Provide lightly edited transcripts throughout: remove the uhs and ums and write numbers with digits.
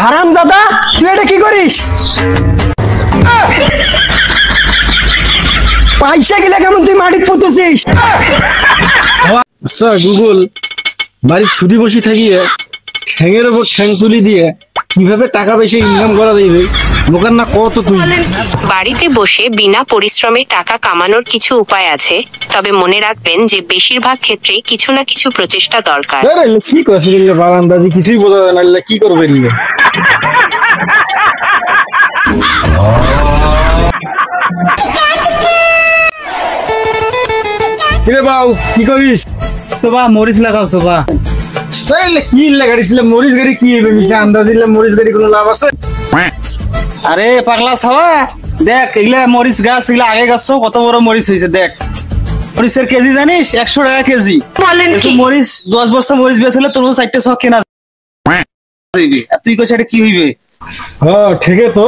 হারামজাদা, তুই এটা কি করিস? পয়সা গেলে কেমন তুই মাটিতে পুঁতেছিস? আচ্ছা গুগল, বাড়ির ছুটি বসে থাকিয়ে ঠ্যাঙের উপর ঠ্যাং তুলি দিয়ে কিভাবে টাকা পয়সা ইনকাম করা যাবে লোকের না কত তুই। বাড়িতে বসে বিনা পরিশ্রমে টাকা কামানোর কিছু উপায় আছে, তবে মনে রাখবেন যে বেশিরভাগ ক্ষেত্রে কিছু না কিছু প্রচেষ্টা দরকার। কি করছে বারান্দাজি, কিছুই বোঝা যায় না, কি করবে? বাউ কি করিস? তো বা মরিচ লাগাওছো বা কি লাগাইছিল? মরিচ গাড়ি কি হবে? মিশা আন্দাজ দিলে মরিচ গাড়ি কোনো লাভ আছে? আরে পাগলা ছাওয়া, দেখ এগুলা মরিচ গাছ, এগুলা আগে গাছ কত বড় মরিচ হয়েছে। দেখ মরিচের কেজি জানিস 100 টাকা কেজি। মরিচ 10 বস্তা মরিচ বেচলে তোর 4টে ছক কেনা। তুই কইছ এটা কি হইবে? হ্যাঁ ঠিক তো।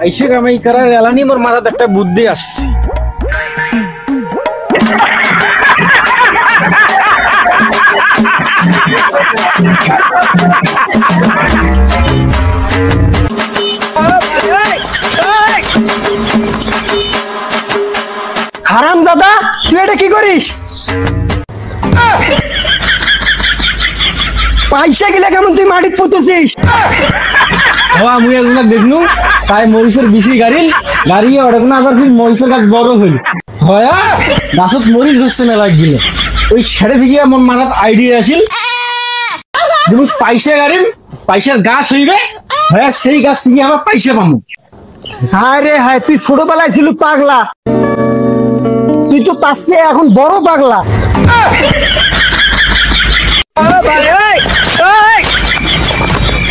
আইসে কামাই করার এলানি মোর মাথাতে একটা বুদ্ধি আসছে। হারামজাদা, তুই এটা কি করিস? পয়সা গেলে কেমন তুই মাটিতে পুঁতেছিস? আমি একজনকে দেখলু, তাই মরিচের বেশি গাড়িয়ে ওটা কোনো আবার মরিচের গাছ বড় হইল হয়, গাছত মরিচ ধরছে না লাগছিল। ওই সেরে থেকে আমার মাথার আইডিয়া আছিল, যেমন পয়সার গাছ হইবে হয়, সেই গাছ থেকে আমার পয়সা পাবো। হায় রে হায়, তুই ছোটবেলায় ছিল পাগলা, তুই তো পাচ্ছে এখন বড় পাগলা।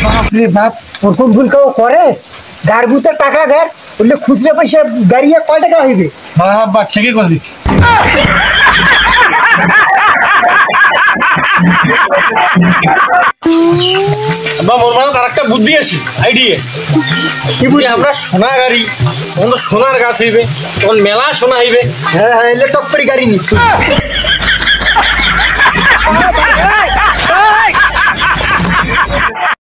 বাপরে বাপ, প্রথম ভুল কেউ করে গার বুতে টাকা গার বললে খুচরা পয়সা গাড়িয়ে কয় টাকা হইবে? বাবা ঠিকই করছিস। মোর মানে তার একটা বুদ্ধি আছে, আইডিয়া। আমরা সোনা গাড়ি, তখন সোনার গাছ হইবে, তখন মেলা সোনা হইবে। হ্যাঁ হ্যাঁ, এলে টপ করে গাড়ি নি।